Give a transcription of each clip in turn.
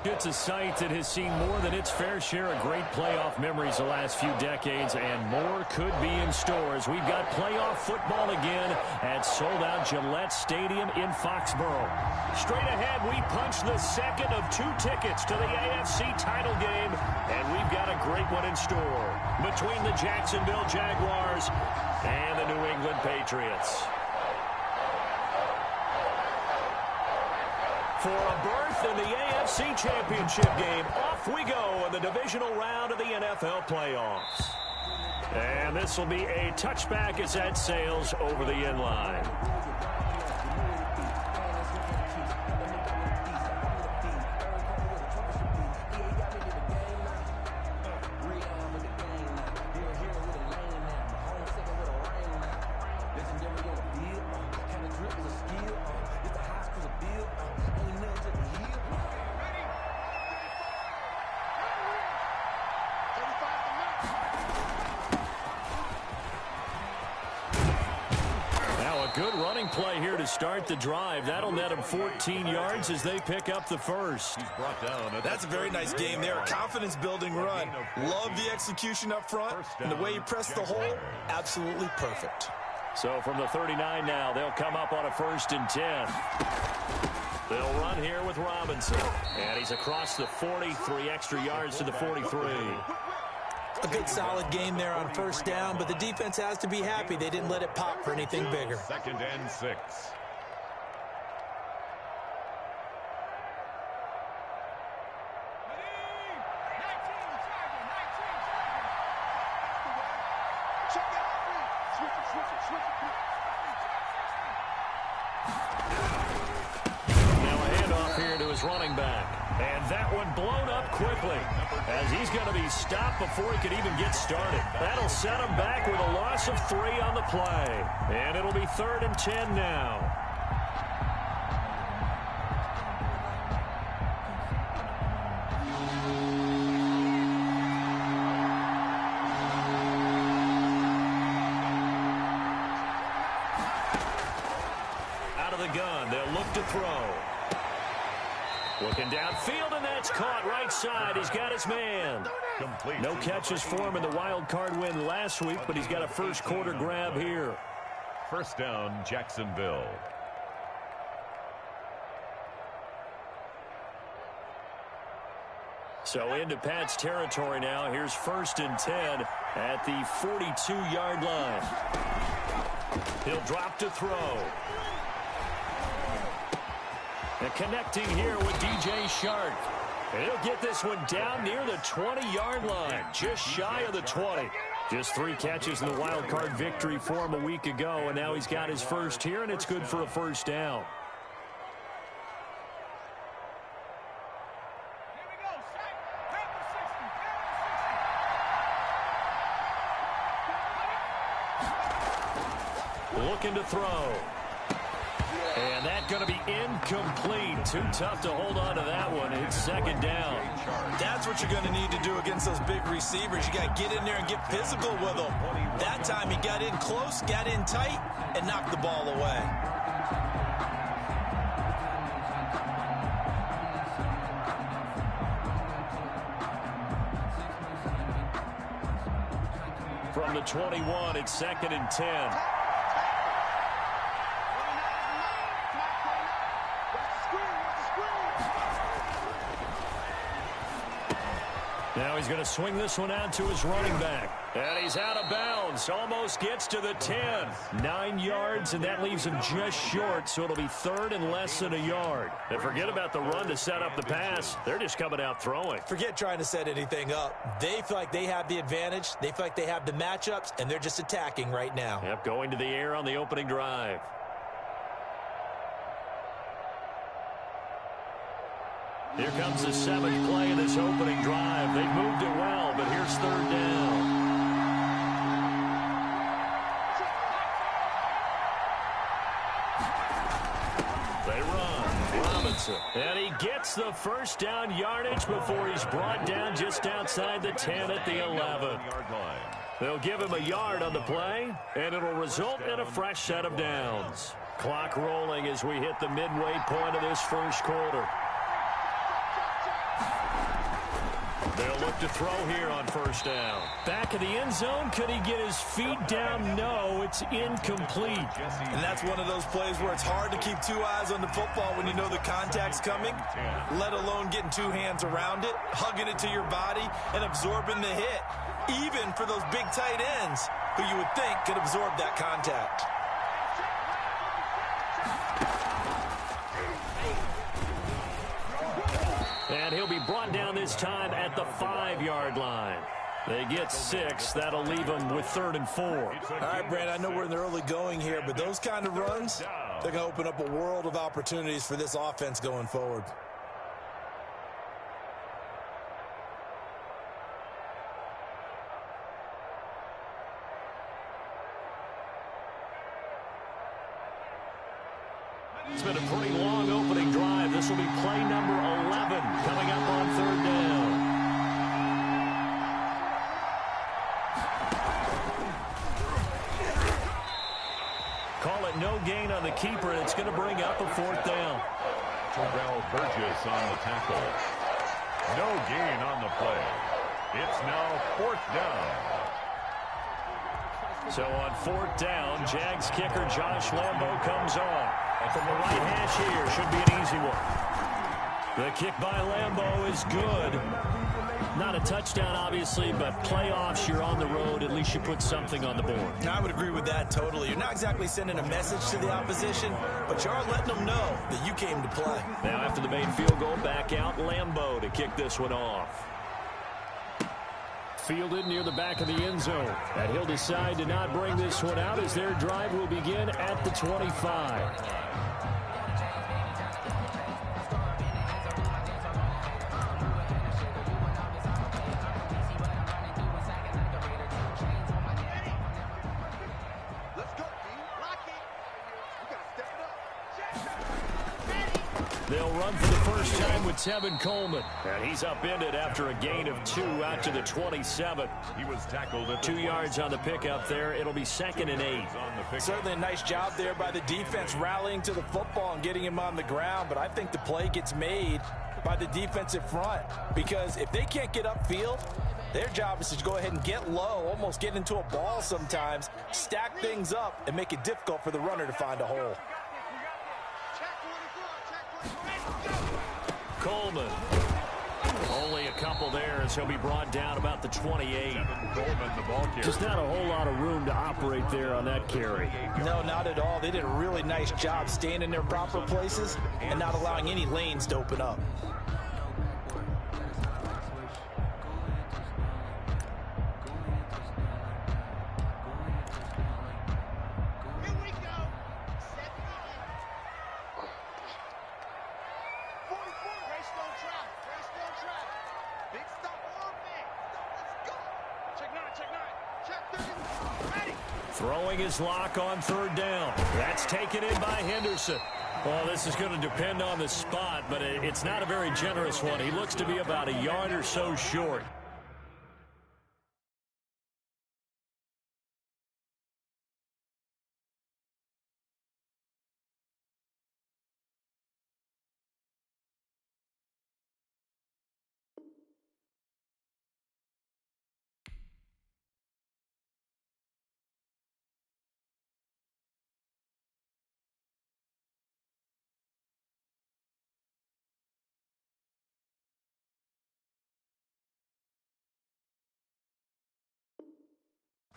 It's a site that has seen more than its fair share of great playoff memories the last few decades, and more could be in store as we've got playoff football again at sold-out Gillette Stadium in Foxborough. Straight ahead, we punch the second of 2 tickets to the AFC title game, and we've got a great one in store between the Jacksonville Jaguars and the New England Patriots. For a berth in the AFC Championship game, off we go in the divisional round of the NFL playoffs. And this will be a touchback as that sails over the end line. Good running play here to start the drive. That'll net him 14 yards as they pick up the first. He's brought down. That's a very nice game there. Confidence-building run. Love the execution up front. And the way he pressed the hole, absolutely perfect. So from the 39 now, they'll come up on a 1st and 10. They'll run here with Robinson. And he's across the 40, 3 extra yards to the 43. A good solid game there on 1st down, but the defense has to be happy they didn't let it pop for anything bigger. 2nd and 6. Now a handoff here to his running back. And that one blown up quickly as he's going to be stopped before he could even get started. That'll set him back with a loss of 3 on the play. And it'll be 3rd and 10 now. Out of the gun, they'll look to throw. Looking downfield, and that's caught right side. He's got his man. Complete. No catches for him in the wild card win last week, but he's got a first quarter grab here. 1st down, Jacksonville. So into Pat's territory now. Here's 1st and 10 at the 42-yard line. He'll drop to throw. And connecting here with DJ Shark. And he'll get this one down near the 20-yard line, just shy of the 20. Just 3 catches in the wild card victory for him a week ago, and now he's got his first here, and it's good for a 1st down. Looking to throw. And that's going to be incomplete. Too tough to hold on to that one. It's 2nd down. That's what you're going to need to do against those big receivers. You got to get in there and get physical with them. That time he got in close, got in tight, and knocked the ball away. From the 21, it's 2nd and 10. Now he's going to swing this one out to his running back. And he's out of bounds. Almost gets to the 10. 9 yards, and that leaves him just short, so it'll be 3rd and less than a yard. And forget about the run to set up the pass. They're just coming out throwing. Forget trying to set anything up. They feel like they have the advantage. They feel like they have the matchups, and they're just attacking right now. Yep, going to the air on the opening drive. Here comes the 7th play of this opening drive. They've moved it well, but here's 3rd down. They run. Robinson. And he gets the 1st down yardage before he's brought down just outside the 10 at the 11. They'll give him a yard on the play, and it'll result in a fresh set of downs. Clock rolling as we hit the midway point of this first quarter. They'll look to throw here on first down. Back of the end zone. Could he get his feet down? No, it's incomplete. And that's one of those plays where it's hard to keep two eyes on the football when you know the contact's coming, let alone getting two hands around it, hugging it to your body, and absorbing the hit, even for those big tight ends who you would think could absorb that contact. And he'll be brought down this time at the 5-yard line. They get 6. That'll leave them with 3rd and 4. All right, Brand, I know we're in the early going here, but those kind of runs, they're going to open up a world of opportunities for this offense going forward. It's been a pretty long opening drive. This will be play number 11 coming up on 3rd down. Call it no gain on the keeper, and it's going to bring up a 4th down. Terrell Burgess on the tackle. No gain on the play. It's now 4th down. So on 4th down, Jags kicker Josh Lambo comes on. From the right hash here, should be an easy one. The kick by Lambo is good. Not a touchdown, obviously, but playoffs, you're on the road. At least you put something on the board. I would agree with that totally. You're not exactly sending a message to the opposition, but you are letting them know that you came to play. Now after the main field goal, back out Lambo to kick this one off. Fielded near the back of the end zone. And he'll decide to not bring this one out as their drive will begin at the 25. They'll run for the first time with Tevin Coleman. And he's upended after a gain of 2 out to the 27. He was tackled at 2 yards on the pickup there. It'll be 2nd and 8. Certainly a nice job there by the defense rallying to the football and getting him on the ground. But I think the play gets made by the defensive front. Because if they can't get upfield, their job is to go ahead and get low, almost get into a ball sometimes, stack things up, and make it difficult for the runner to find a hole. Coleman. Only a couple there as he'll be brought down about the 28. Just not a whole lot of room to operate there on that carry. No, not at all. They did a really nice job staying in their proper places and not allowing any lanes to open up. Throwing his lock on 3rd down. That's taken in by Henderson. Well, this is going to depend on the spot, but it's not a very generous one. He looks to be about a yard or so short.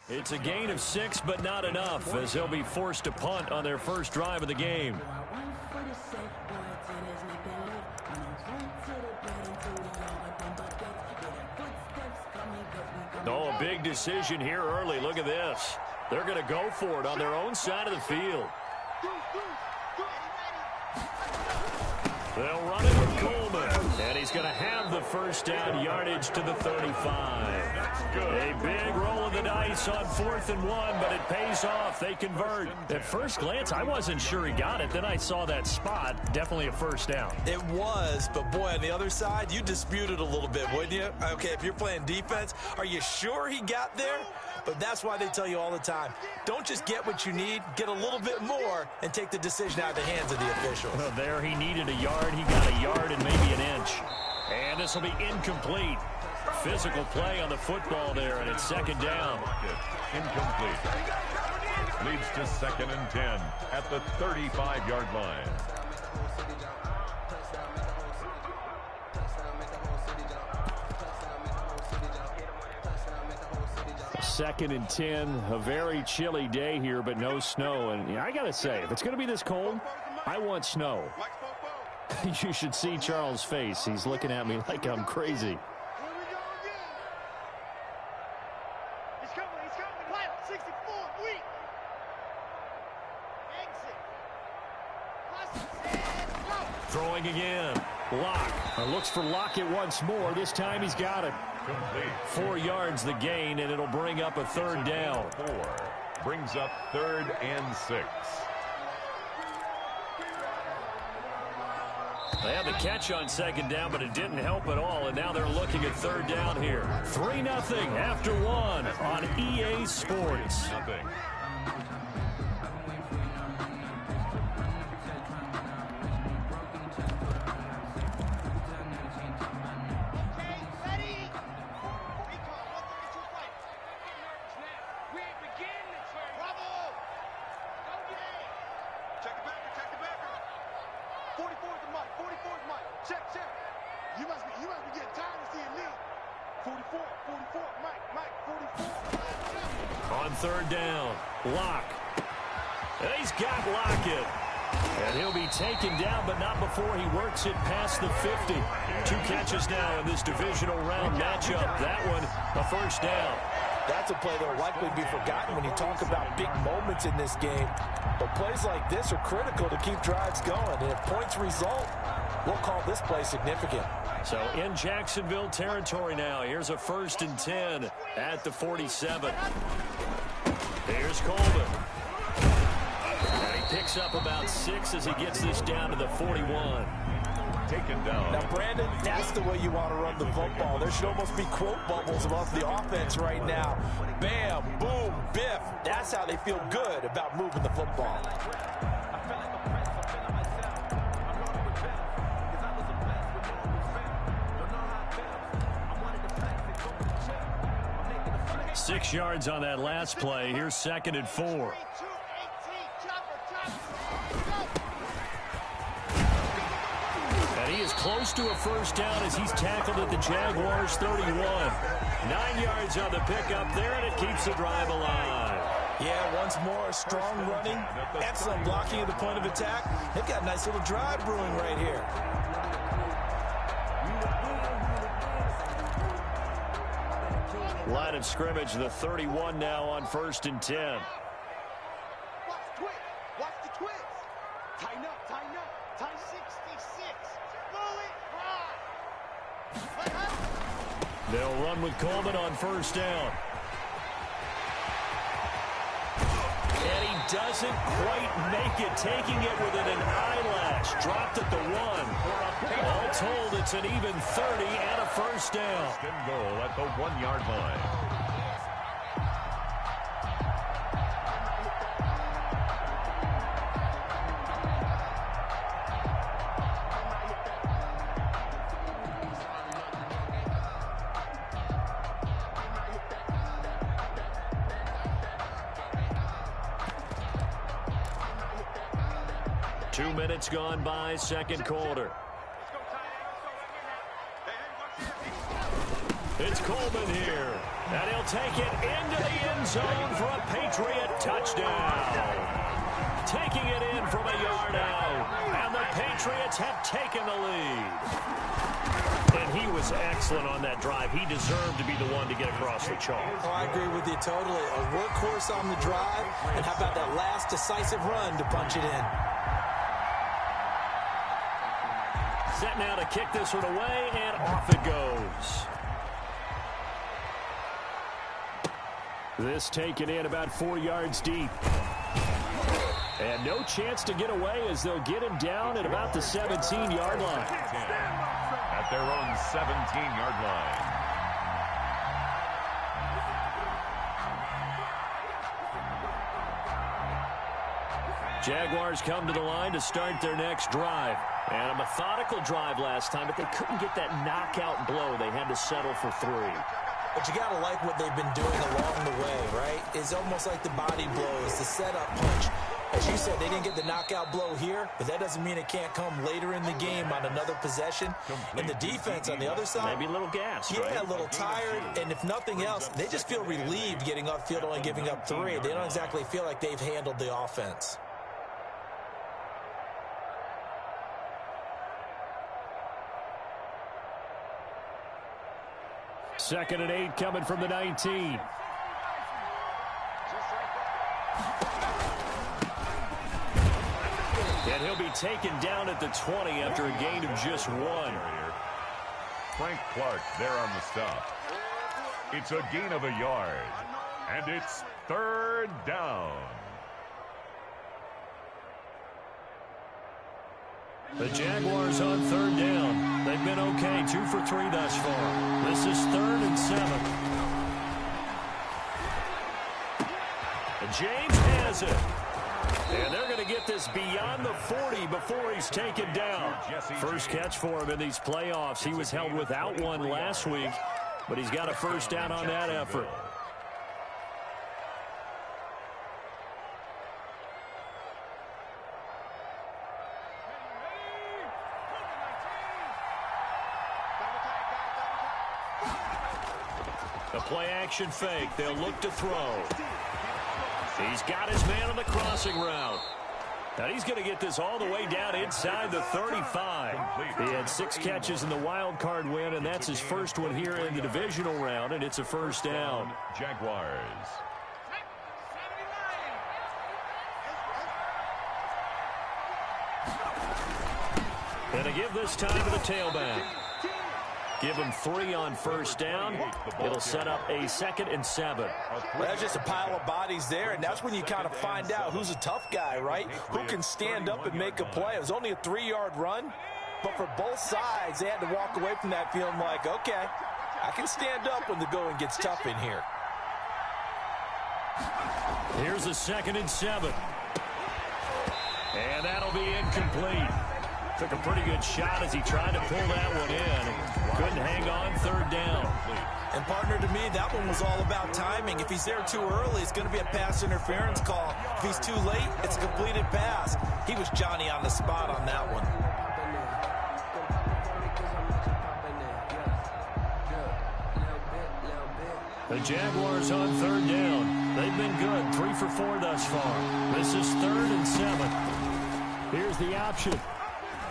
It's a gain of 6, but not enough, as they'll be forced to punt on their first drive of the game. Oh, a big decision here early. Look at this. They're going to go for it on their own side of the field. They'll run it with Coleman, and he's going to have the first down yardage to the 35. A big roll of the dice on 4th and 1, but it pays off. They convert. At first glance, I wasn't sure he got it. Then I saw that spot. Definitely a first down. It was, but boy, on the other side, you dispute it a little bit, wouldn't you? Okay, if you're playing defense, are you sure he got there? But that's why they tell you all the time, don't just get what you need, get a little bit more, and take the decision out of the hands of the officials. Well, there he needed a yard. He got a yard and maybe an inch. And this will be incomplete. physical play on the football there, and it's second down. Incomplete. Leads to 2nd and 10 at the 35-yard line. 2nd and 10, a very chilly day here, but no snow. And I got to say, if it's going to be this cold, I want snow. You should see Charles' face. He's looking at me like I'm crazy. Throwing again. Looks for Lockett once more. This time he's got it. Complete. 4 yards the gain, and it'll bring up a 3rd down. 4 brings up 3rd and 6. They had the catch on 2nd down, but it didn't help at all, and now they're looking at 3rd down here. 3-0 after 1 on EA Sports. Nothing. On 3rd down, and he's got Lockett. And he'll be taken down, but not before he works it past the 50. 2 catches now in this divisional round matchup. That one, a 1st down. That's a play that will likely be forgotten when you talk about big moments in this game. But plays like this are critical to keep drives going. And if points result, we'll call this play significant. So in Jacksonville territory now. Here's a 1st and 10 at the 47. Here's Coleman. And he picks up about 6 as he gets this down to the 41. Taken down. Now, Brandon, that's the way you want to run the football. There should almost be quote bubbles above the offense right now. Bam, boom, biff. That's how they feel good about moving the football. Six yards on that last play. Here's 2nd and 4. And he is close to a 1st down as he's tackled at the Jaguars 31. 9 yards on the pickup there, and it keeps the drive alive. Yeah, once more, strong running, excellent blocking at the point of attack. They've got a nice little drive brewing right here. Line of scrimmage, the 31 now on 1st and 10. Watch the twist. Watch the twist. Tighten up, tighten up. Tight 66. Bullet, ride. They'll run with Coleman on 1st down. And he doesn't quite make it, taking it within an eyelash. Dropped at the 1. All told, it's an even 30 and a 1st down. First and goal at the 1-yard line. Two minutes gone by, 2nd quarter. It's Coleman here, and he'll take it into the end zone for a Patriot touchdown. Taking it in from a yard out, and the Patriots have taken the lead. And he was excellent on that drive. He deserved to be the one to get across the chalk. Oh, I agree with you totally. A workhorse on the drive, and how about that last decisive run to punch it in? Set now to kick this one away, and off it goes. This taken in about 4 yards deep. And no chance to get away as they'll get him down at about the 17-yard line. At their own 17-yard line. Jaguars come to the line to start their next drive. And a methodical drive last time, but they couldn't get that knockout blow. They had to settle for 3. But you got to like what they've been doing along the way, right? It's almost like the body blows, the setup punch. As you said, they didn't get the knockout blow here, but that doesn't mean it can't come later in the game on another possession. And the defense on the other side, maybe a little gas, yeah, right? A little tired. And if nothing else, they just feel relieved getting upfield, only giving up 3. They don't exactly feel like they've handled the offense. Second and 8 coming from the 19. And he'll be taken down at the 20 after a gain of just 1. Frank Clark there on the stop. It's a gain of a yard. And it's 3rd down. The Jaguars on 3rd down. They've been okay, 2 for 3 thus far. This is 3rd and 7. And James has it. And they're going to get this beyond the 40 before he's taken down. First catch for him in these playoffs. He was held without one last week, but he's got a first down on that effort. The play action fake. They'll look to throw. He's got his man on the crossing route. Now he's going to get this all the way down inside the 35. He had 6 catches in the wild card win, and that's his first one here in the divisional round, and it's a first down. Jaguars. And to give this time to the tailback. Give him 3 on first down. It'll set up a 2nd and 7. Well, that's just a pile of bodies there, and that's when you kind of find out who's a tough guy, right? Who can stand up and make a play. It was only a 3-yard run, but for both sides, they had to walk away from that feeling like, okay, I can stand up when the going gets tough in here. Here's a 2nd and 7. And that'll be incomplete. Took a pretty good shot as he tried to pull that one in. Couldn't hang on 3rd down. And partner, to me, that one was all about timing. If he's there too early, it's going to be a pass interference call. If he's too late, it's a completed pass. He was Johnny on the spot on that one. The Jaguars on 3rd down. They've been good, 3 for 4 thus far. This is 3rd and 7. Here's the option.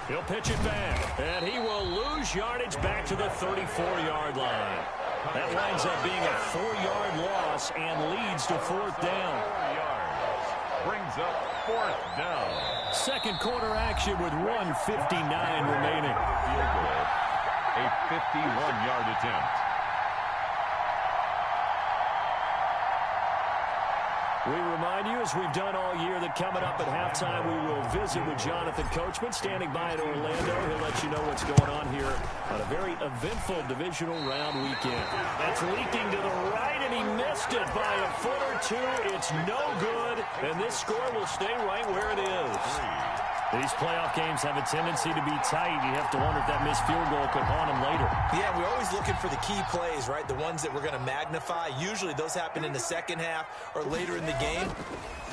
He'll pitch it back, and he will lose yardage back to the 34-yard line. That winds up being a 4-yard loss and leads to 4th down. 4 yards. Brings up 4th down. Second quarter action with 1:59 remaining. Field goal. A 51-yard attempt. We remind you, as we've done all year, that coming up at halftime, we will visit with Jonathan Coachman, standing by in Orlando. He'll let you know what's going on here on a very eventful divisional round weekend. That's leaking to the right, and he missed it by a foot or 2. It's no good, and this score will stay right where it is. These playoff games have a tendency to be tight. You have to wonder if that missed field goal could haunt them later. Yeah, we're always looking for the key plays, right? The ones that we're going to magnify. Usually those happen in the second half or later in the game.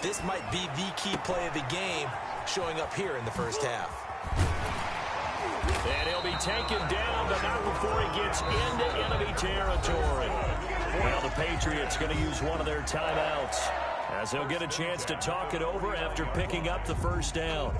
This might be the key play of the game showing up here in the first half. And he'll be taken down, but not before he gets into enemy territory. Well, the Patriots going to use one of their timeouts, as they'll get a chance to talk it over after picking up the first down.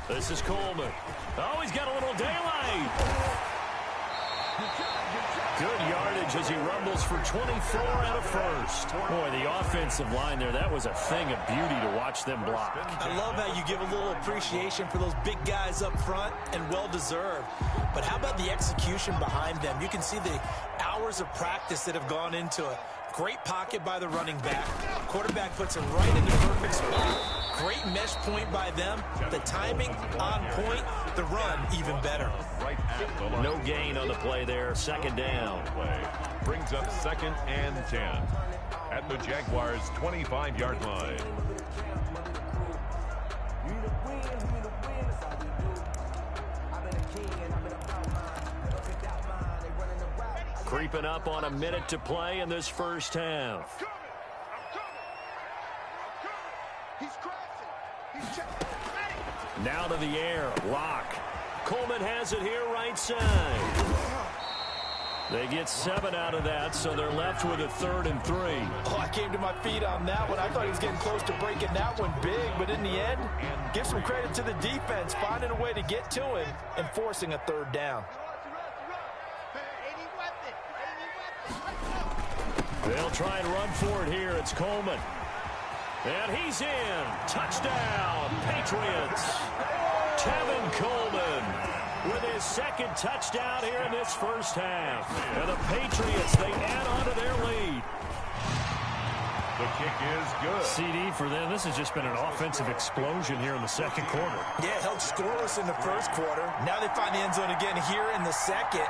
This is Coleman. Oh, he's got a little daylight. Good yardage as he rumbles for 24 out of first. Boy, the offensive line there, that was a thing of beauty to watch them block. I love how you give a little appreciation for those big guys up front, and well-deserved. But how about the execution behind them? You can see the hours of practice that have gone into it. Great pocket by the running back. Quarterback puts him right in the perfect spot. Great mesh point by them. The timing on point. The run even better. No gain on the play there. Second down. Brings up 2nd and 10 at the Jaguars' 25-yard line. Creeping up on a minute to play in this first half. Now to the air. Lock. Coleman has it here right side. They get 7 out of that, so they're left with a 3rd and 3. Oh, I came to my feet on that one. I thought he was getting close to breaking that one big, but in the end, give some credit to the defense, finding a way to get to him and forcing a 3rd down. They'll try and run for it here. It's Coleman. And he's in. Touchdown, Patriots. Tevin Coleman with his 2nd touchdown here in this first half. And the Patriots, they add on to their lead. The kick is good. CD for them. This has just been an offensive explosion here in the second quarter. Yeah, held scoreless in the first quarter. Now they find the end zone again here in the second.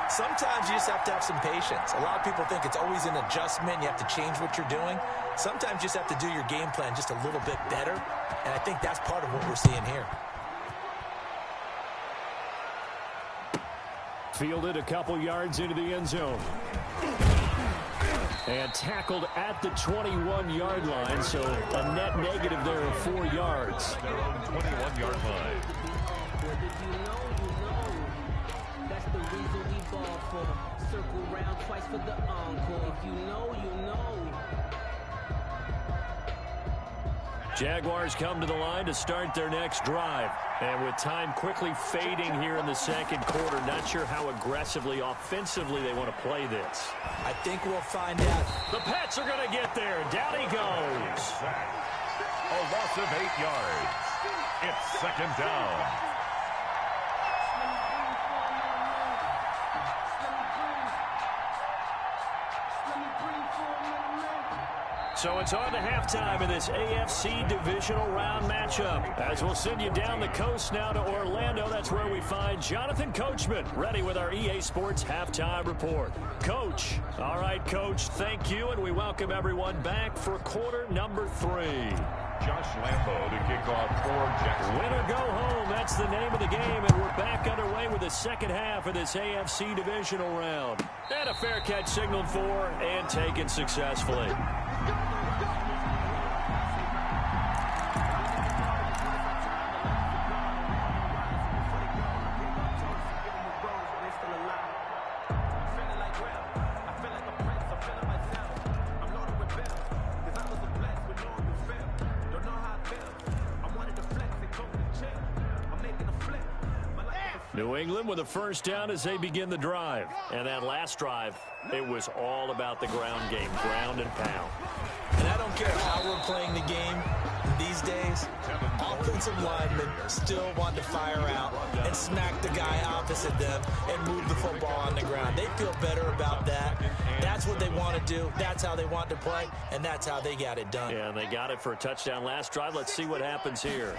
Sometimes you just have to have some patience. A lot of people think it's always an adjustment. You have to change what you're doing. Sometimes you just have to do your game plan just a little bit better. And I think that's part of what we're seeing here. Fielded a couple yards into the end zone. And tackled at the 21-yard line, so a net negative there of 4 yards. Their own 21-yard line. That's the reason we ball for. Circle round twice for the encore. If you know, you know. Jaguars come to the line to start their next drive. And with time quickly fading here in the second quarter, not sure how aggressively, offensively they want to play this. I think we'll find out. The Pats are going to get there. Down he goes. A loss of 8 yards. It's 2nd down. So it's on to halftime in this AFC divisional round matchup. As we'll send you down the coast now to Orlando, that's where we find Jonathan Coachman, ready with our EA Sports halftime report. Coach. All right, Coach, thank you, and we welcome everyone back for quarter number 3. Josh Lambo to kick off for Jackson. Win or go home, that's the name of the game, and we're back underway with the second half of this AFC divisional round. And a fair catch signaled for and taken successfully. New England with a first down as they begin the drive. And that last drive, it was all about the ground game, ground and pound. And I don't care how we're playing the game these days, offensive linemen still want to fire out and smack the guy opposite them and move the football on the ground. They feel better about that. That's what they want to do. That's how they want to play, and that's how they got it done. Yeah, and they got it for a touchdown last drive. Let's see what happens here.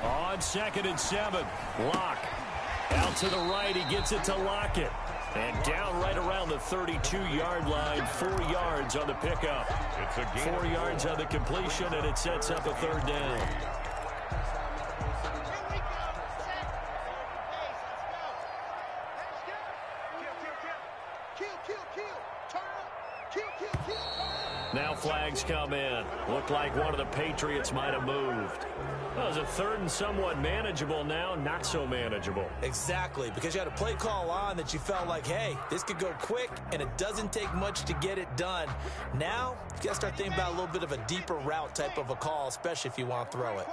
On 2nd and 7, Lock. Out to the right, he gets it to Lockett. And down right around the 32-yard line, 4 yards on the pickup. It's a gain. 4 yards on the completion, and it sets up a 3rd down. Now flags come in. Looked like one of the Patriots might have moved. Well, it was a 3rd and somewhat manageable, now not so manageable. Exactly, because you had a play call on that you felt like, hey, this could go quick, and it doesn't take much to get it done. Now, you got to start thinking about a little bit of a deeper route type of a call, especially if you want to throw it.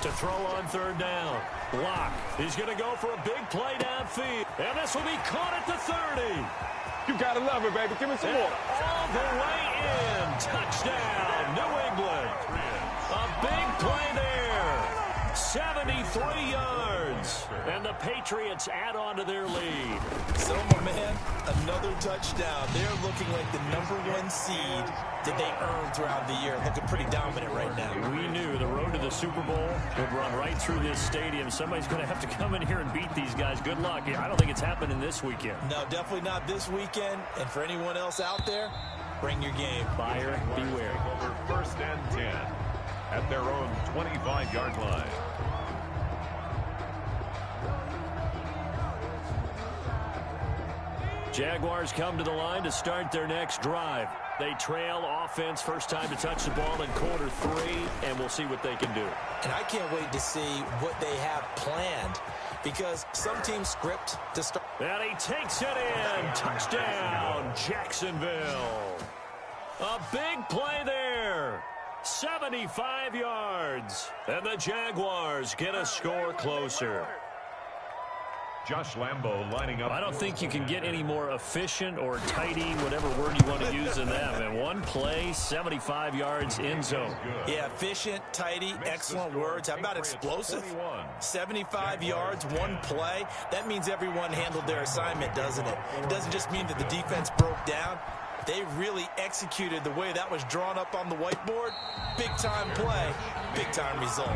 to throw on third down. Block. He's going to go for a big play downfield. And this will be caught at the 30. You got to love it, baby. Give me some more. All the way in. Touchdown, New England. A big play there. 73 yards. And the Patriots add on to their lead. So, my man, another touchdown. They're looking like the #1 seed that they earned throughout the year. Looking pretty dominant right now. We knew the road to the Super Bowl would run right through this stadium. Somebody's going to have to come in here and beat these guys. Good luck. I don't think it's happening this weekend. No, definitely not this weekend. And for anyone else out there, bring your game. Buyer beware. Over 1st and 10 at their own 25-yard line. Jaguars come to the line to start their next drive. They trail offense, first time to touch the ball in quarter 3, and we'll see what they can do. And I can't wait to see what they have planned, because some teams script to start. And he takes it in. Touchdown, Jacksonville. A big play there. 75 yards. And the Jaguars get a score closer. Josh Lambo lining up. I don't think you can get any more efficient or tidy, whatever word you want to use in them. And one play, 75 yards in zone. Yeah, efficient, tidy, excellent words. How about explosive? 75 yards, one play. That means everyone handled their assignment, doesn't it? It doesn't just mean that the defense broke down. They really executed the way that was drawn up on the whiteboard. Big-time play, big-time result.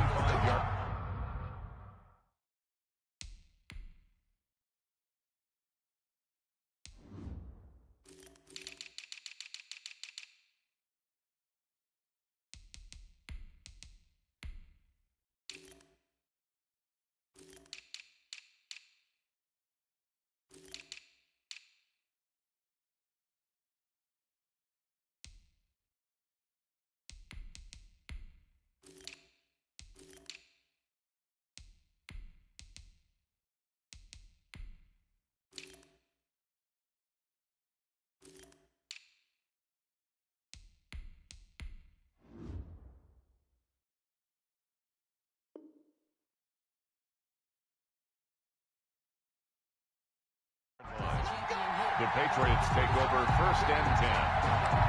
The Patriots take over 1st and 10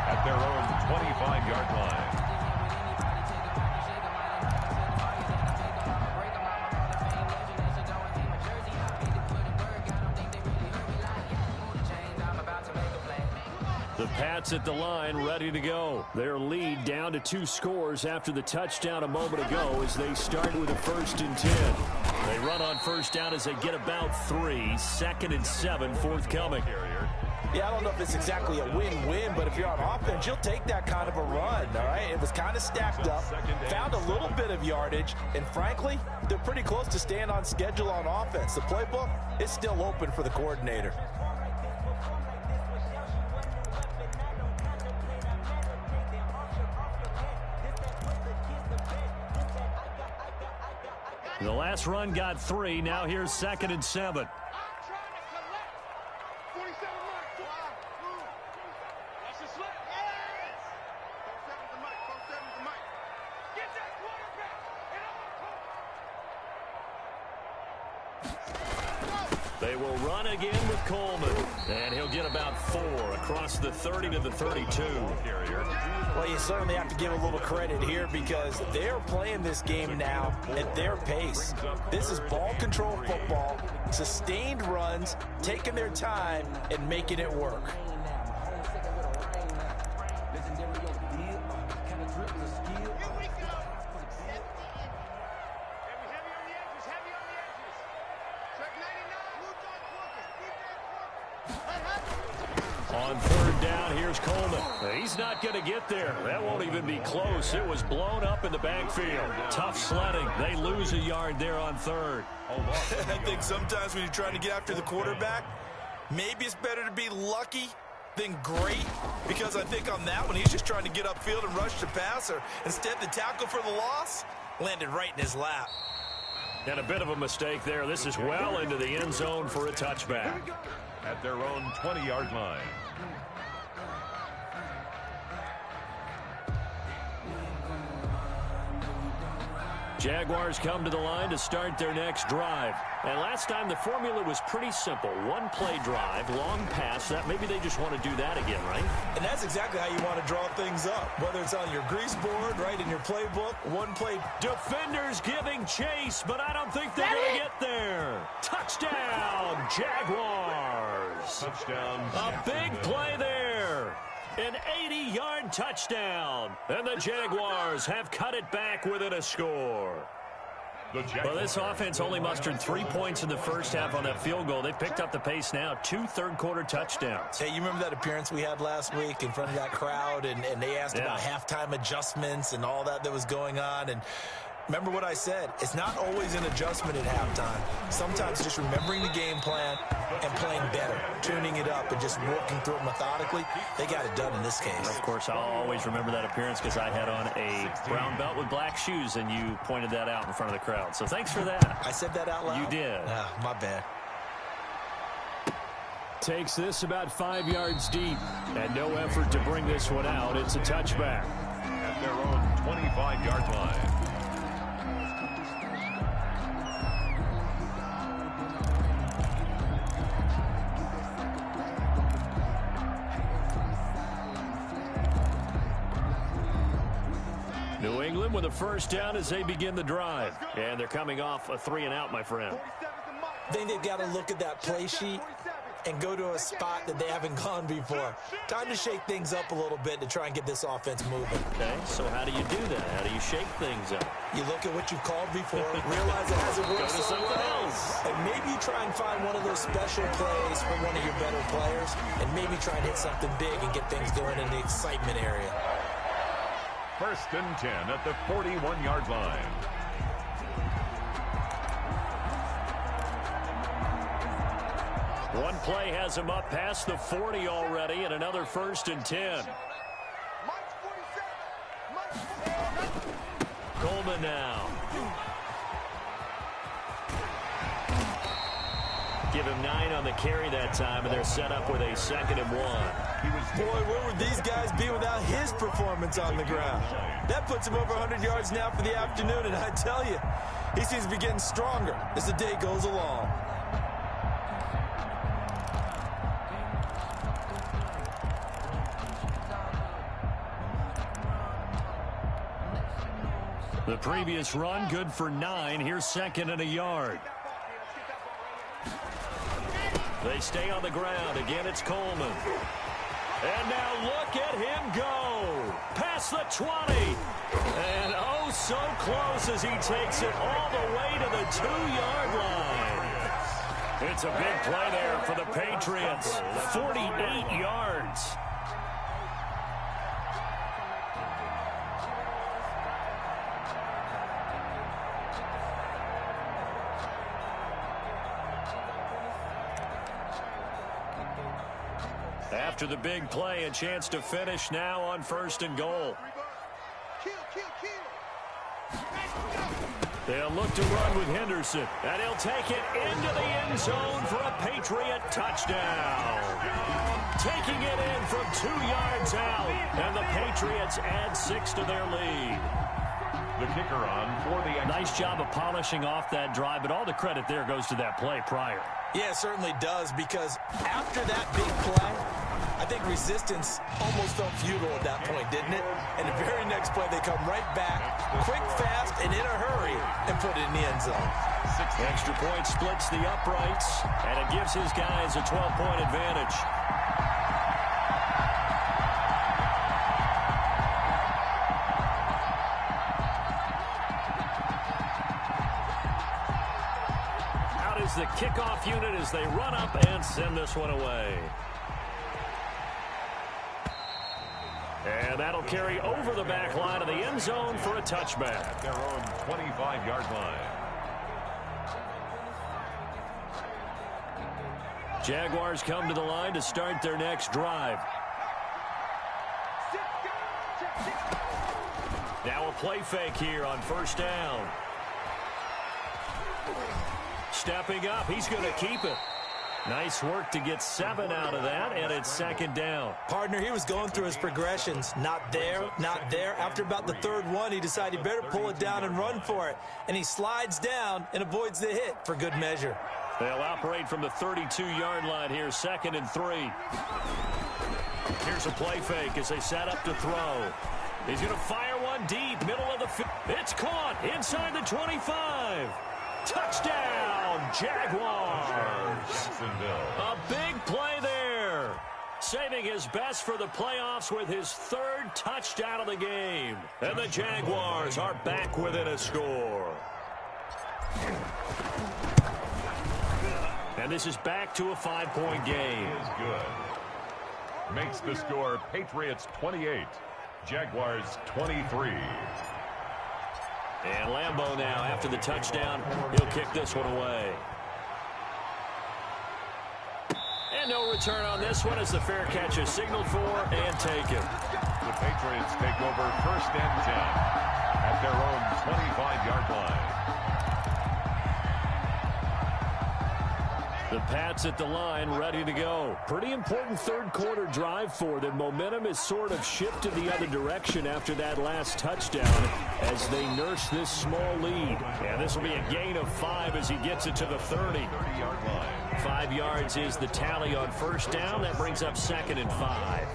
at their own 25-yard line. The Pats at the line, ready to go. Their lead down to 2 scores after the touchdown a moment ago as they start with a 1st and 10. They run on first down as they get about 3. 2nd and 7 forthcoming. Yeah, I don't know if it's exactly a win-win, but if you're on offense, you'll take that kind of a run, all right? It was kind of stacked up, found a little bit of yardage, and frankly, they're pretty close to staying on schedule on offense. The playbook is still open for the coordinator. The last run got 3. Now here's 2nd and 7. They will run again with Coleman. And he'll get about 4 across the 30 to the 32. Well, you certainly have to give a little credit here because they're playing this game now at their pace. This is ball control football, sustained runs, taking their time and making it work. On 3rd down, here's Coleman. He's not going to get there. That won't even be close. It was blown up in the backfield. Tough sledding. They lose a yard there on 3rd. I think sometimes when you're trying to get after the quarterback, maybe it's better to be lucky than great, because I think on that one, he's just trying to get upfield and rush the passer. Instead, the tackle for the loss landed right in his lap. And a bit of a mistake there. This is well into the end zone for a touchback. At their own 20-yard line. Jaguars come to the line to start their next drive. And last time the formula was pretty simple. One play drive, long pass. That maybe they just want to do that again, right? And that's exactly how you want to draw things up. Whether it's on your grease board, right, in your playbook, one play. Defenders giving chase, but I don't think they're going to get there. Touchdown, Jaguars. Touchdown. A big play there. An 80-yard touchdown. And the Jaguars have cut it back within a score. Well, this offense only mustered 3 points in the first half on that field goal. They picked up the pace now. 2 third-quarter touchdowns. Hey, you remember that appearance we had last week in front of that crowd, and they asked about halftime adjustments and all that was going on, and remember what I said. It's not always an adjustment at halftime. Sometimes just remembering the game plan and playing better, tuning it up and just working through it methodically. They got it done in this case. Of course, I'll always remember that appearance because I had on a brown belt with black shoes, and you pointed that out in front of the crowd. So thanks for that. I said that out loud? You did. My bad. Takes this about 5 yards deep, and no effort to bring this one out. It's a touchback. At their own 25-yard line. New England with a first down as they begin the drive. And they're coming off a 3-and-out, my friend. I think they've got to look at that play sheet and go to a spot that they haven't gone before. Time to shake things up a little bit to try and get this offense moving. Okay, so how do you do that? How do you shake things up? You look at what you've called before, realize it hasn't worked Go to so something well, else. and maybe you try and find one of those special plays for one of your better players, and maybe try and hit something big and get things going in the excitement area. 1st and 10 at the 41-yard line. One play has him up past the 40 already, and another 1st and 10. Coleman now. Give him 9 on the carry that time, and they're set up with a 2nd and 1. Boy, where would these guys be without his performance on the ground? That puts him over 100 yards now for the afternoon, and I tell you, he seems to be getting stronger as the day goes along. The previous run, good for 9. Here's 2nd and a yard. They stay on the ground. Again, it's Coleman. And now look at him go. Past the 20. And oh, so close as he takes it all the way to the 2-yard line. It's a big play there for the Patriots. 48 yards. After the big play, a chance to finish now on 1st and goal. They'll look to run with Henderson, and he'll take it into the end zone for a Patriot touchdown. Taking it in from 2 yards out, and the Patriots add 6 to their lead. The kicker on for the... Nice job of polishing off that drive, but all the credit there goes to that play prior. Yeah, it certainly does, because after that big play, I think resistance almost felt futile at that point, didn't it? And the very next play, they come right back, quick, fast, and in a hurry, and put it in the end zone. Extra point splits the uprights, and it gives his guys a 12-point advantage. Out is the kickoff unit as they run up and send this one away. And that'll carry over the back line of the end zone for a touchback. At their own 25-yard line. Jaguars come to the line to start their next drive. Now a play fake here on 1st down. Stepping up, he's going to keep it. Nice work to get 7 out of that, and it's second down. Partner, he was going through his progressions. Not there, not there. After about the third one, he decided he better pull it down and run for it. And he slides down and avoids the hit for good measure. They'll operate from the 32-yard line here, 2nd and 3. Here's a play fake as they set up to throw. He's going to fire one deep, middle of the field. It's caught inside the 25. Touchdown, Jaguars. A big play there. Saving his best for the playoffs with his 3rd touchdown of the game. And the Jaguars are back within a score. And this is back to a 5-point game. Is good. Makes the score Patriots 28, Jaguars 23. And Lambeau now, after the touchdown, he'll kick this one away. And no return on this one as the fair catch is signaled for and taken. The Patriots take over 1st and 10 at their own 25-yard line. The Pats at the line, ready to go. Pretty important third-quarter drive for them. Momentum has sort of shifted the other direction after that last touchdown as they nurse this small lead. And this will be a gain of 5 as he gets it to the 30-yard line. 5 yards is the tally on 1st down. That brings up 2nd and 5.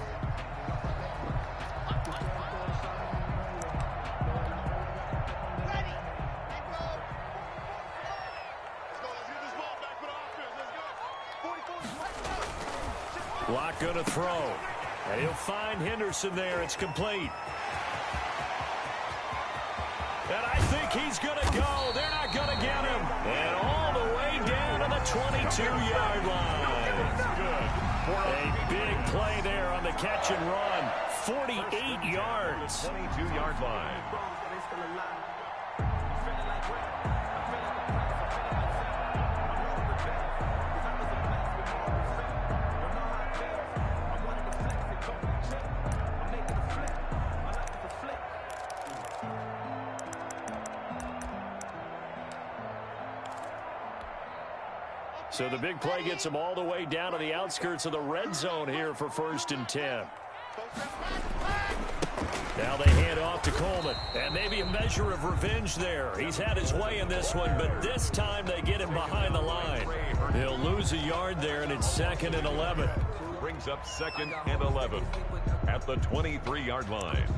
Block going to throw. And he'll find Henderson there. It's complete. And I think he's going to go. They're not going to get him. And all the way down to the 22-yard line. A big play there on the catch and run. 48 yards. 22-yard line. So the big play gets them all the way down to the outskirts of the red zone here for 1st and 10. Now they hand off to Coleman. And maybe a measure of revenge there. He's had his way in this one, but this time they get him behind the line. He'll lose a yard there, and it's 2nd and 11. Brings up 2nd and 11 at the 23-yard line.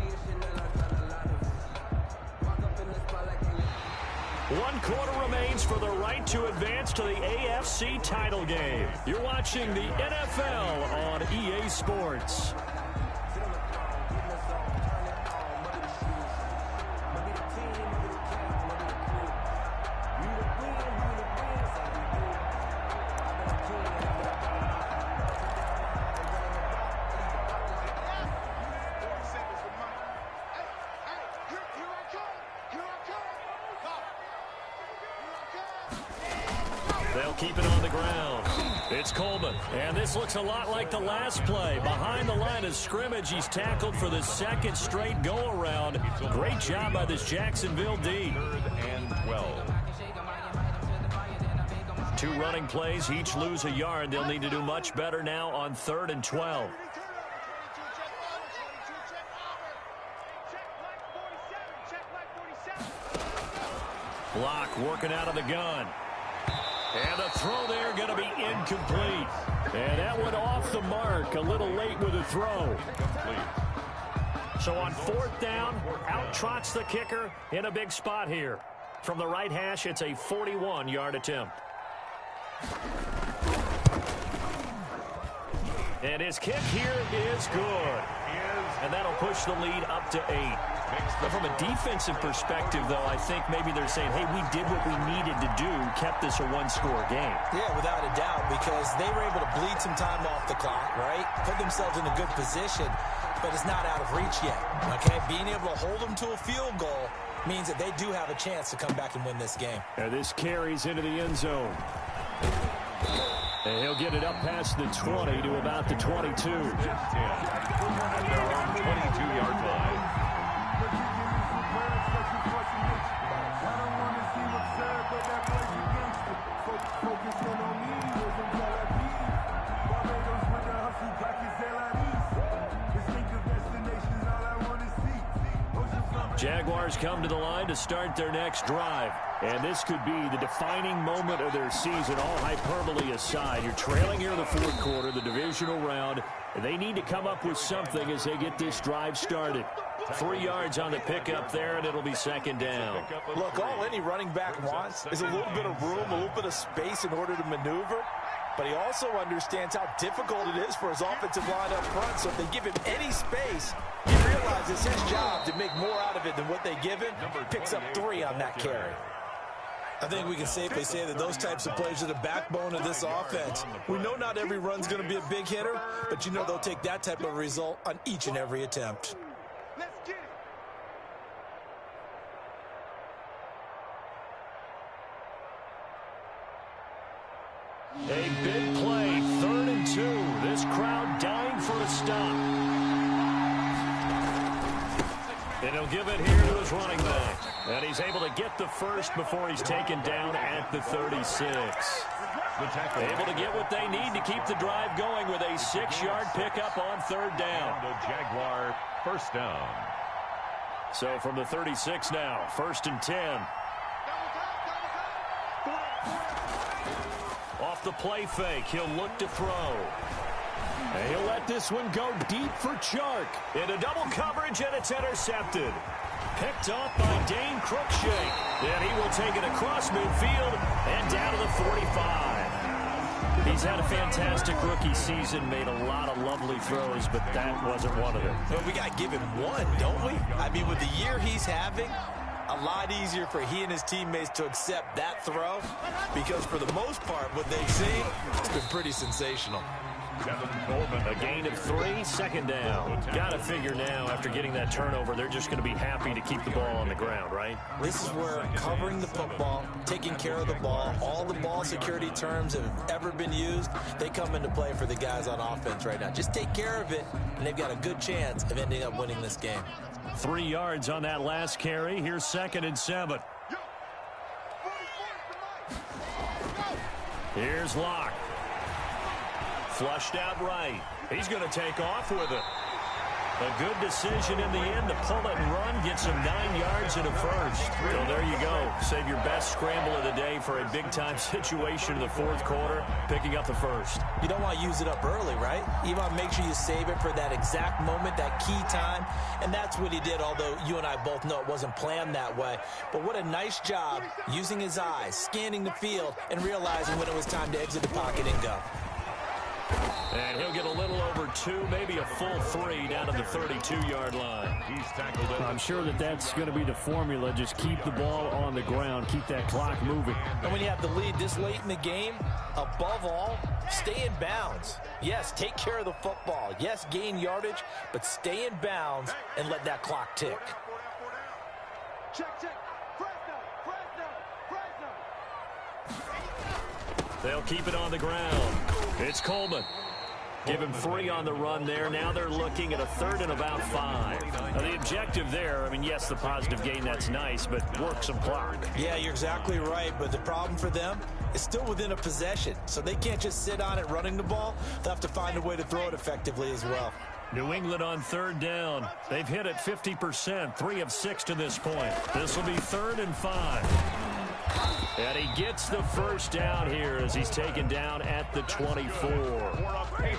1 quarter remains for the right to advance to the AFC title game. You're watching the NFL on EA Sports. They'll keep it on the ground. It's Coleman. And this looks a lot like the last play. Behind the line of scrimmage, he's tackled for the 2nd straight go-around. Great job by this Jacksonville D. 3rd and 12. 2 running plays, each lose a yard. They'll need to do much better now on 3rd and 12. Block working out of the gun. And the throw there going to be incomplete. And that went off the mark a little late with the throw. So on 4th down, out trots the kicker in a big spot here. From the right hash, it's a 41-yard attempt. And his kick here is good. And that'll push the lead up to 8. But from a defensive perspective, though, I think maybe they're saying, hey, we did what we needed to do, kept this a 1-score game. Yeah, without a doubt, because they were able to bleed some time off the clock, right? Put themselves in a good position, but it's not out of reach yet, okay? Being able to hold them to a field goal means that they do have a chance to come back and win this game. And this carries into the end zone. And he'll get it up past the 20 to about the 22. 22-yard line. Jaguars come to the line to start their next drive. And this could be the defining moment of their season, all hyperbole aside. You're trailing here in the fourth quarter, the divisional round. And they need to come up with something as they get this drive started. 3 yards on the pickup there, and it'll be second down. Look, all any running back wants is a little bit of room, a little bit of space in order to maneuver. But he also understands how difficult it is for his offensive line up front. So if they give him any space, he realizes his job to make more out of it than what they give him. Picks up 3 on that carry. I think we can safely say that those types of plays are the backbone of this offense. We know not every run's going to be a big hitter, but you know they'll take that type of result on each and every attempt. Let's get it. A big play, 3rd and 2. This crowd dying for a stop. And he'll give it here to his running back. And he's able to get the first before he's taken down at the 36. Able to get what they need to keep the drive going with a 6-yard pickup on 3rd down. The Jaguar first down. So from the 36 now, 1st and 10. Off the play fake, he'll look to throw. And he'll let this one go deep for Chark. Into double coverage, and it's intercepted. Picked off by Dane Cruikshank. And he will take it across midfield and down to the 45. He's had a fantastic rookie season, made a lot of lovely throws, but that wasn't one of them. But we got to give him one, don't we? I mean, with the year he's having, a lot easier for he and his teammates to accept that throw, because for the most part, what they've seen, it's been pretty sensational. A gain of 3, 2nd down. Got to figure now, after getting that turnover, they're just going to be happy to keep the ball on the ground, right? This is where covering the football, taking care of the ball, all the ball security terms that have ever been used, they come into play for the guys on offense right now. Just take care of it, and they've got a good chance of ending up winning this game. 3 yards on that last carry. Here's 2nd and 7. Here's Locke. Flushed out right. He's going to take off with it. A good decision in the end to pull it and run. Gets him 9 yards and a first. So there you go. Save your best scramble of the day for a big-time situation in the fourth quarter, picking up the first. You don't want to use it up early, right? You want to make sure you save it for that exact moment, that key time. And that's what he did, although you and I both know it wasn't planned that way. But what a nice job using his eyes, scanning the field, and realizing when it was time to exit the pocket and go. And he'll get a little over 2, maybe a full 3 down to the 32-yard line. He's tackled it. I'm sure that that's going to be the formula. Just keep the ball on the ground. Keep that clock moving. And when you have the lead this late in the game, above all, stay in bounds. Yes, take care of the football. Yes, gain yardage, but stay in bounds and let that clock tick. Check, check. They'll keep it on the ground. It's Coleman. Give him 3 on the run there. Now they're looking at a 3rd and about 5. Now the objective there, I mean, yes, the positive gain, that's nice, but work some clock. Yeah, you're exactly right, but the problem for them is still within a possession, so they can't just sit on it running the ball. They'll have to find a way to throw it effectively as well. New England on 3rd down. They've hit it 50%, 3 of 6 to this point. This will be 3rd and 5. And he gets the first down here as he's taken down at the 24.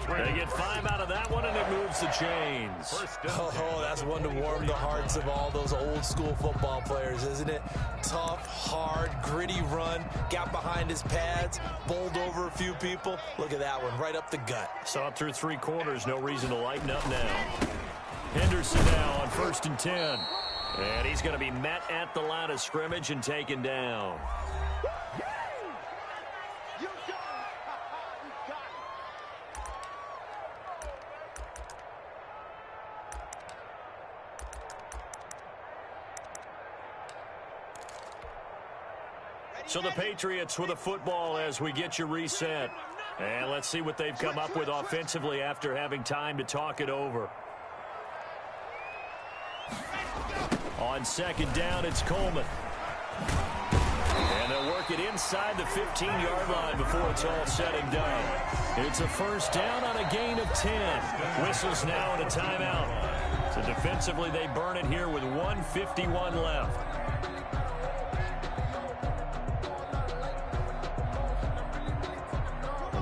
They get 5 out of that one, and it moves the chains. Oh, that's one to warm the hearts of all those old-school football players, isn't it? Tough, hard, gritty run, got behind his pads, bowled over a few people. Look at that one, right up the gut. Saw it through 3 quarters, no reason to lighten up now. Henderson now on 1st and 10. And he's going to be met at the line of scrimmage and taken down. So the Patriots with a football as we get you reset. And let's see what they've come up with offensively after having time to talk it over. On 2nd down, it's Coleman. And they'll work it inside the 15-yard line before it's all said and done. It's a 1st down on a gain of 10. Whistles now and a timeout. So defensively, they burn it here with 1:51 left.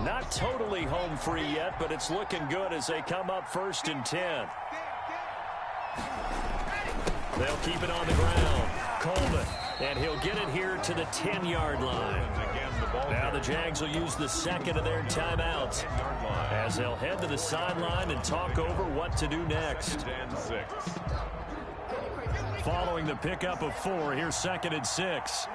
Not totally home free yet, but it's looking good as they come up 1st and 10. They'll keep it on the ground. Coleman, and he'll get it here to the 10-yard line. Now the Jags will use the second of their timeouts as they'll head to the sideline and talk over what to do next. Following the pickup of 4, here's 2nd and 6.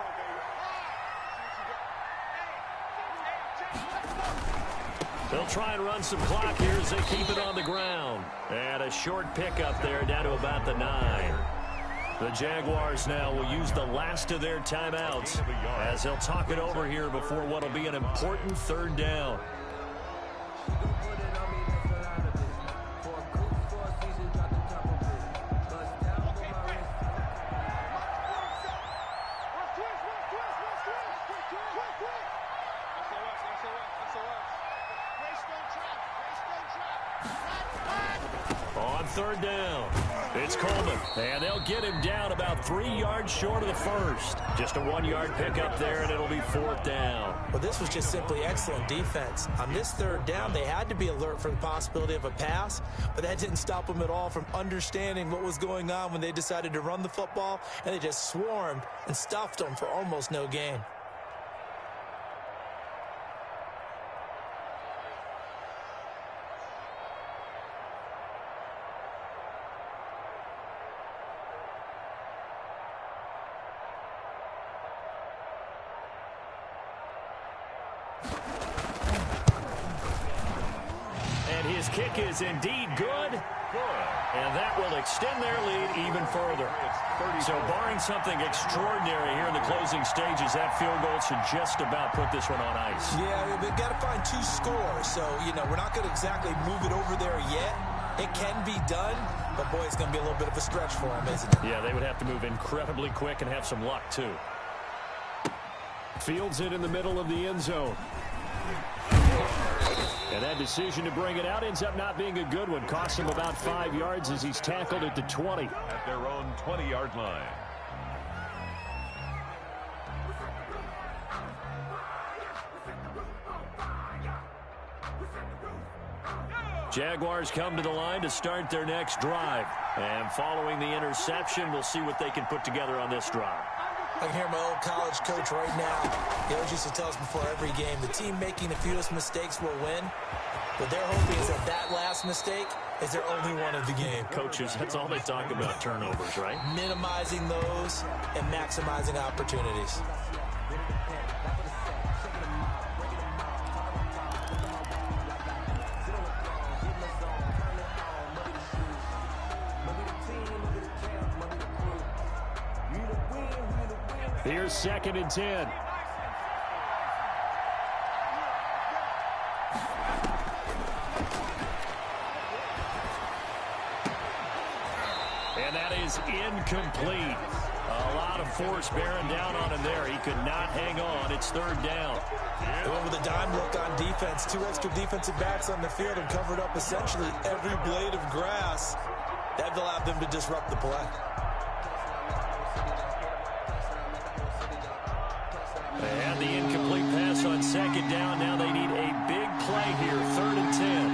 They'll try and run some clock here as they keep it on the ground. And a short pickup there down to about the 9. The Jaguars now will use the last of their timeouts as they'll talk it over here before what will be an important 3rd down. On 3rd down, it's Coleman, and they'll get him down about 3 yards short of the 1st. Just a 1-yard pickup there, and it'll be 4th down. Well, this was just simply excellent defense. On this 3rd down, they had to be alert for the possibility of a pass, but that didn't stop them at all from understanding what was going on when they decided to run the football, and they just swarmed and stuffed them for almost no gain. His kick is indeed good, and that will extend their lead even further. So barring something extraordinary here in the closing stages, that field goal should just about put this one on ice. Yeah, we've got to find 2 scores, so, we're not going to exactly move it over there yet. It can be done, but, boy, it's going to be a little bit of a stretch for them, isn't it? Yeah, they would have to move incredibly quick and have some luck, too. Fields it in the middle of the end zone. And that decision to bring it out ends up not being a good one. Costs him about 5 yards as he's tackled at the 20. At their own 20-yard line. Jaguars come to the line to start their next drive. And following the interception, we'll see what they can put together on this drive. I can hear my old college coach right now. He always used to tell us before every game, the team making the fewest mistakes will win. But they're hoping is that last mistake is their only one of the game. Coaches, that's all they talk about, turnovers, right? Minimizing those and maximizing opportunities. Here's 2nd and 10. And that is incomplete. A lot of force bearing down on him there. He could not hang on. It's 3rd down. They went with a dime look on defense. 2 extra defensive backs on the field and covered up essentially every blade of grass. That allowed them to disrupt the play. They had the incomplete pass on 2nd down. Now they need a big play here. 3rd and 10.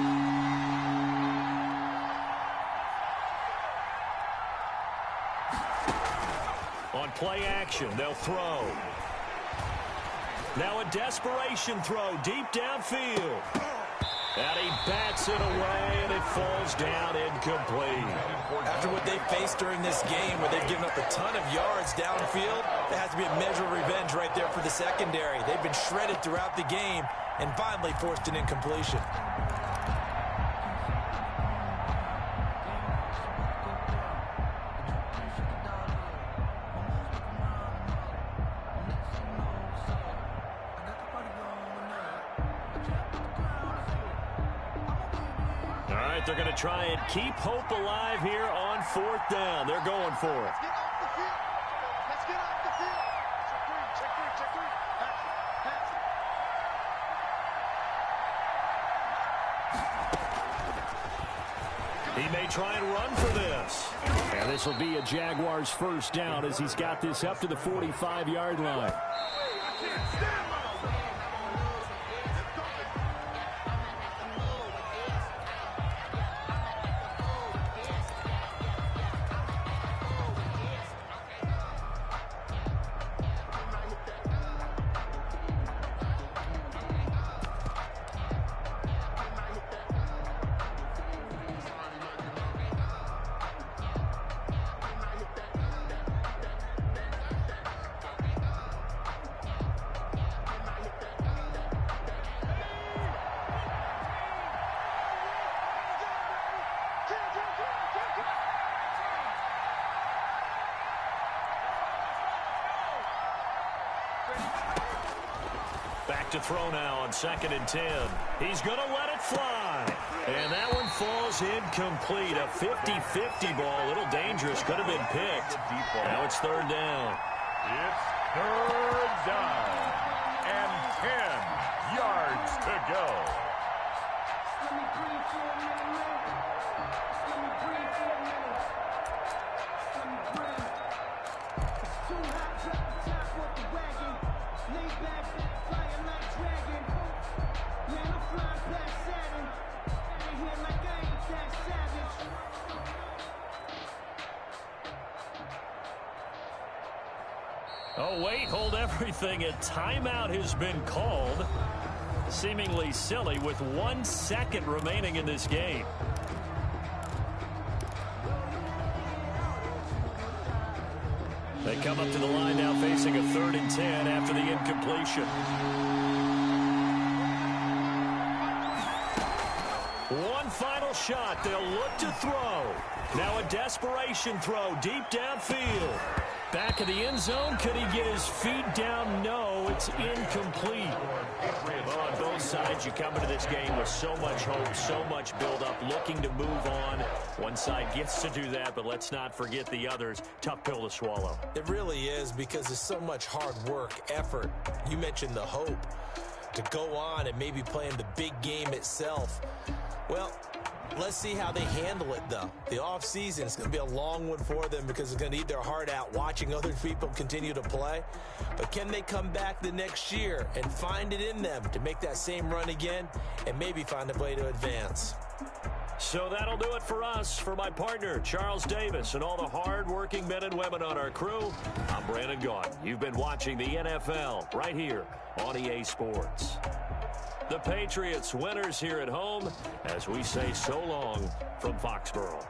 On play action, they'll throw. Now a desperation throw deep downfield. And he bats it away, and it falls down incomplete. After what they faced during this game, where they've given up a ton of yards downfield, there has to be a measure of revenge right there for the secondary. They've been shredded throughout the game and finally forced an incompletion. They're going to try and keep hope alive here on 4th down. They're going for it. Let's get off the field. Check three. Pass it. He may try and run for this. And this will be a Jaguars first down as he's got this up to the 45-yard line. Back to throw now on 2nd and 10. He's going to let it fly. And that one falls incomplete. A 50-50 ball. A little dangerous. Could have been picked. Now it's 3rd down. It's 3rd down. And 10 yards to go. Oh, wait, hold everything. A timeout has been called. Seemingly silly with 1 second remaining in this game. They come up to the line now facing a 3rd and 10 after the incompletion. One final shot. They'll look to throw. Now a desperation throw deep downfield. Back of the end zone. Could he get his feet down? No, it's incomplete. Well, on both sides, you come into this game with so much hope, so much build-up, looking to move on. One side gets to do that, but let's not forget the others. Tough pill to swallow. It really is, because there's so much hard work, effort. You mentioned the hope to go on and maybe play in the big game itself. Well, let's see how they handle it, though. The offseason is going to be a long one for them because they're going to eat their heart out watching other people continue to play. But can they come back the next year and find it in them to make that same run again and maybe find a way to advance? So that'll do it for us. For my partner, Charles Davis, and all the hard-working men and women on our crew, I'm Brandon Gaudin. You've been watching the NFL right here on EA Sports. The Patriots winners here at home as we say so long from Foxborough.